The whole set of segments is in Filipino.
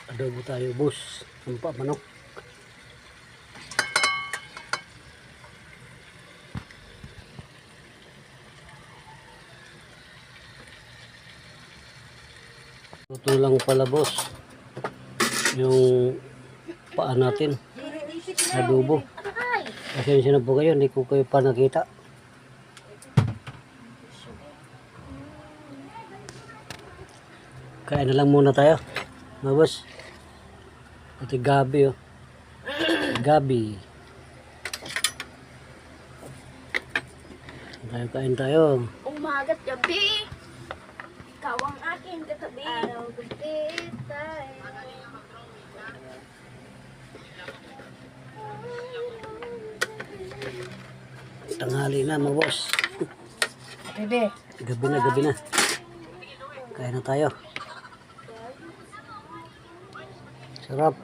Adobo tayo, boss. Sumpa manok. Ito lang pala, boss. Yung paa natin. Adobo. Pasensya na po kayo, hindi ko kayo pa nakita. Kain na lang muna tayo, mga boss. Ito gabi, oh. Gabi. Kain tayo. Umaga't gabi, ikaw ang aking katabi. Araw gabi tayo. Tanghali na, mga boss. Bebe. Gabi na, gabi na. Kain na tayo. Sarap.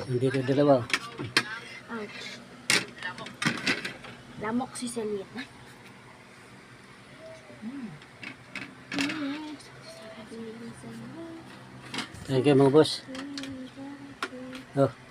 Nandito dalawa. Ouch. Lamok si Selena. Thank you, mga boss. Oh.